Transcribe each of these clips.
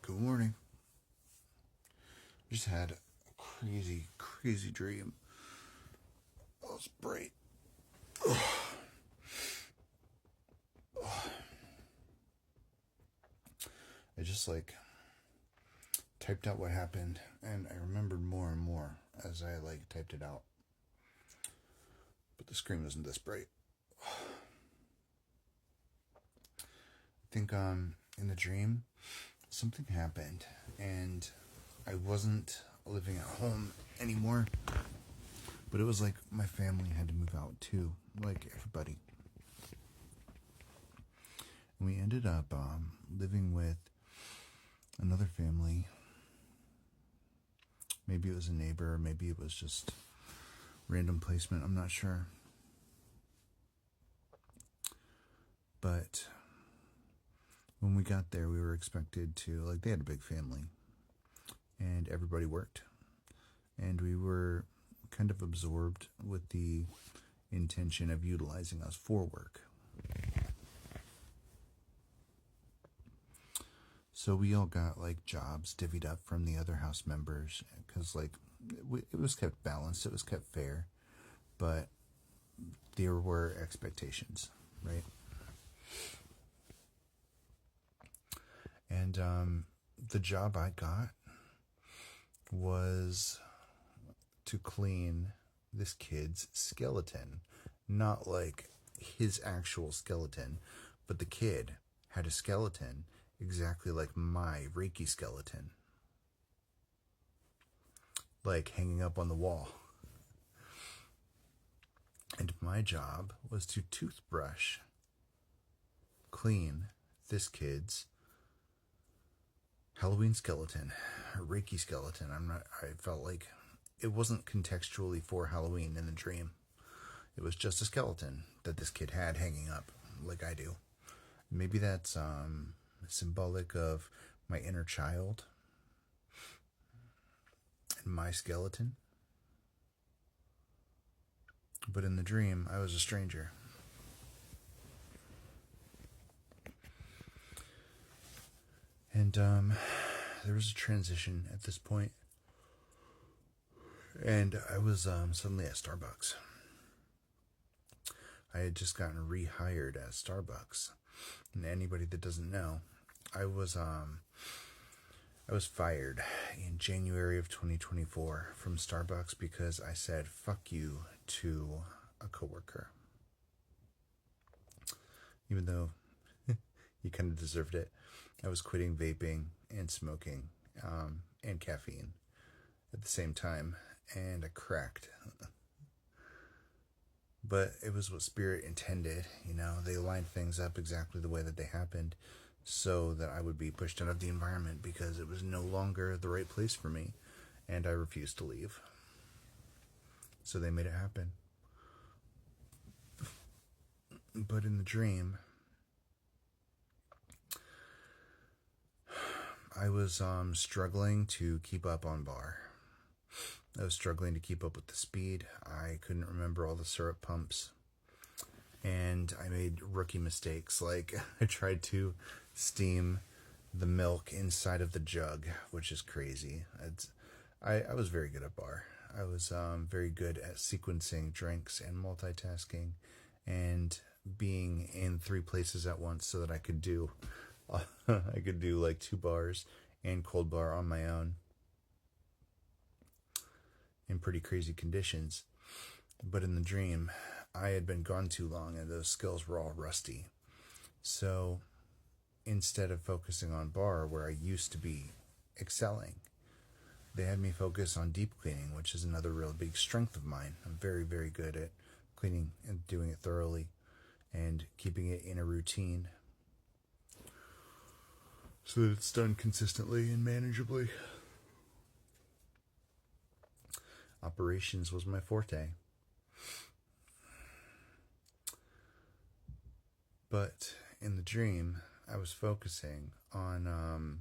Good morning. Just had a crazy dream. Oh, it's bright. I just typed out what happened, and I remembered more and more as I typed it out. But the screen wasn't this bright. I think in the dream something happened, and I wasn't living at home anymore. But it was like my family had to move out too, like everybody. And we ended up living with another family. Maybe it was a neighbor, maybe it was just random placement, I'm not sure. But when we got there, we were expected to, they had a big family, and everybody worked. And we were kind of absorbed with the intention of utilizing us for work. So we all got jobs divvied up from the other house members because it was kept balanced, it was kept fair, but there were expectations, right? And the job I got was to clean this kid's skeleton. Not his actual skeleton, but the kid had a skeleton exactly like my Reiki skeleton, hanging up on the wall. And my job was to toothbrush clean this kid's Halloween skeleton, a Reiki skeleton. I felt like it wasn't contextually for Halloween in the dream. It was just a skeleton that this kid had hanging up like I do. Maybe that's symbolic of my inner child and my skeleton. But in the dream, I was a stranger. And there was a transition at this point. And I was suddenly at Starbucks. I had just gotten rehired at Starbucks. And anybody that doesn't know, I was fired in January of 2024 from Starbucks because I said fuck you to a coworker. Even though he kind of deserved it. I was quitting vaping and smoking and caffeine at the same time, and I cracked. But it was what Spirit intended, they lined things up exactly the way that they happened so that I would be pushed out of the environment because it was no longer the right place for me, and I refused to leave. So they made it happen. But in the dream, I was struggling to keep up on bar. I was struggling to keep up with the speed. I couldn't remember all the syrup pumps. And I made rookie mistakes. I tried to steam the milk inside of the jug, which is crazy. I was very good at bar. I was very good at sequencing drinks and multitasking and being in 3 places at once so that I could do 2 bars and cold bar on my own in pretty crazy conditions. But in the dream, I had been gone too long and those skills were all rusty. So instead of focusing on bar where I used to be excelling, they had me focus on deep cleaning, which is another real big strength of mine. I'm very, very good at cleaning and doing it thoroughly and keeping it in a routine so that it's done consistently and manageably. Operations was my forte. But in the dream, I was focusing on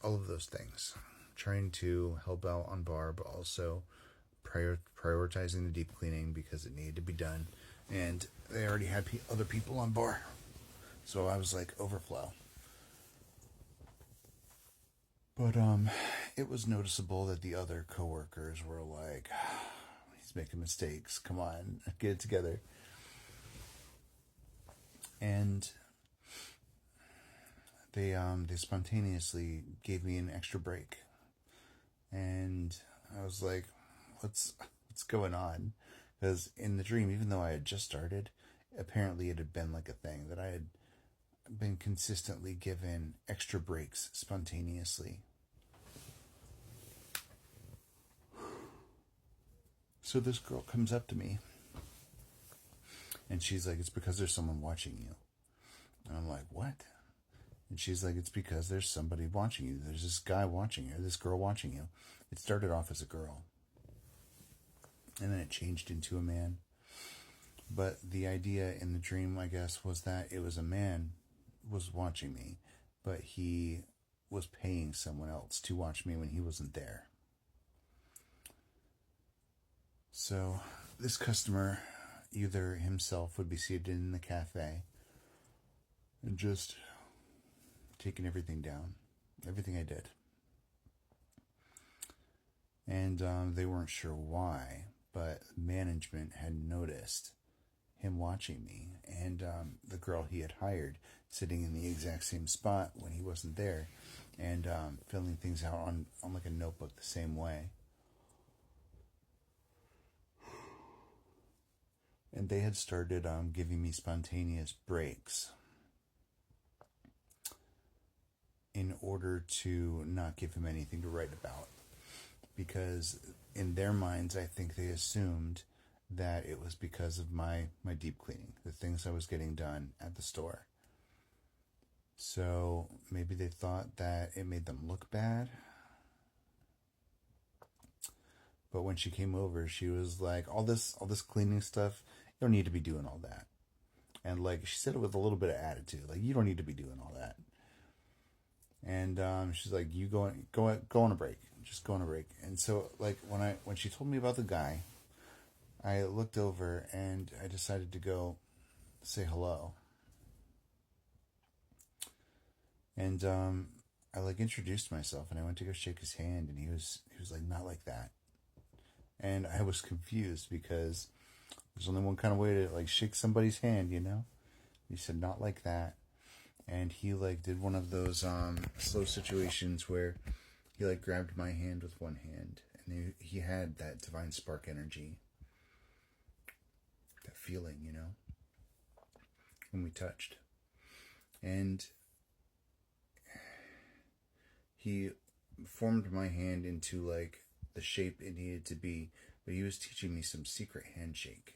all of those things, trying to help out on bar, but also prioritizing the deep cleaning because it needed to be done. And they already had other people on bar. So I was overflow. But it was noticeable that the other coworkers were like, he's making mistakes. Come on, get it together. And they spontaneously gave me an extra break, and I was like, what's going on? Because in the dream, even though I had just started, apparently it had been like a thing that I had been consistently given extra breaks spontaneously. So this girl comes up to me and she's like, it's because there's someone watching you. And I'm like, what? And she's like, it's because there's somebody watching you. There's this guy watching you, this girl watching you. It started off as a girl, and then it changed into a man. But the idea in the dream, I guess, was that it was a man was watching me, but he was paying someone else to watch me when he wasn't there. So this customer, either himself would be seated in the cafe and just taking everything down, everything I did. And they weren't sure why, but management had noticed him watching me, and the girl he had hired sitting in the exact same spot when he wasn't there, and filling things out on like a notebook the same way. And they had started giving me spontaneous breaks in order to not give him anything to write about. Because in their minds, I think they assumed that it was because of my deep cleaning, the things I was getting done at the store. So maybe they thought that it made them look bad. But when she came over, she was like, all this cleaning stuff, you don't need to be doing all that. And like she said it with a little bit of attitude, like, you don't need to be doing all that. And she's like, you go on a break, just go on a break. And so like when she told me about the guy, I looked over and I decided to go say hello. And I like introduced myself and I went to go shake his hand, and he was like, not like that. And I was confused because there's only one kind of way to like shake somebody's hand, you know? He said, not like that. And he like did one of those slow situations where he like grabbed my hand with one hand, and he had that divine spark energy, that feeling, you know, when we touched. And he formed my hand into like the shape it needed to be, but he was teaching me some secret handshake.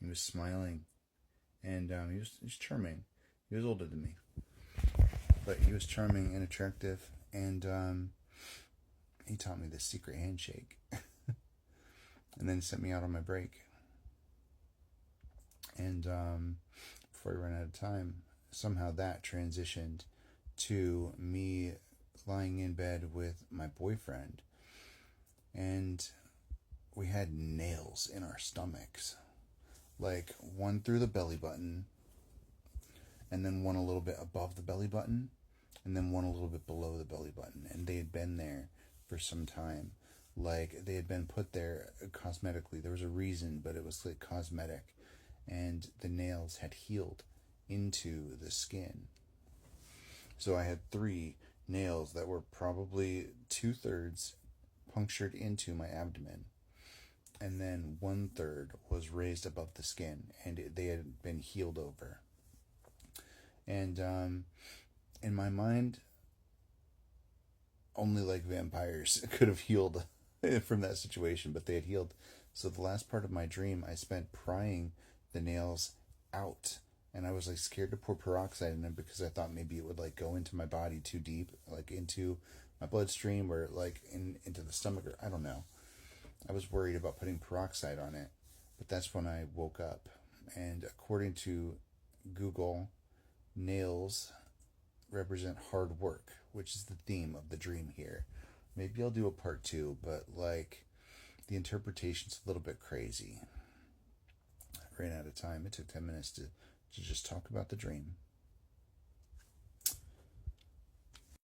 He was smiling, and he was charming. He was older than me, but he was charming and attractive, and he taught me this secret handshake and then sent me out on my break. And before I ran out of time, somehow that transitioned to me lying in bed with my boyfriend, and we had nails in our stomachs, like one through the belly button, and then one a little bit above the belly button, and then one a little bit below the belly button. And they had been there for some time. Like, they had been put there cosmetically. There was a reason, but it was like cosmetic. And the nails had healed into the skin. So I had 3 nails that were probably 2/3 punctured into my abdomen. And then 1/3 was raised above the skin, and they had been healed over. And in my mind, only like vampires could have healed from that situation, but they had healed. So the last part of my dream, I spent prying the nails out, and I was like scared to pour peroxide in them because I thought maybe it would like go into my body too deep, like into my bloodstream or like into the stomach, or I don't know. I was worried about putting peroxide on it, but that's when I woke up. And according to Google, nails represent hard work, which is the theme of the dream here. Maybe I'll do a part 2, but like the interpretation's a little bit crazy. I ran out of time. It took 10 minutes to just talk about the dream.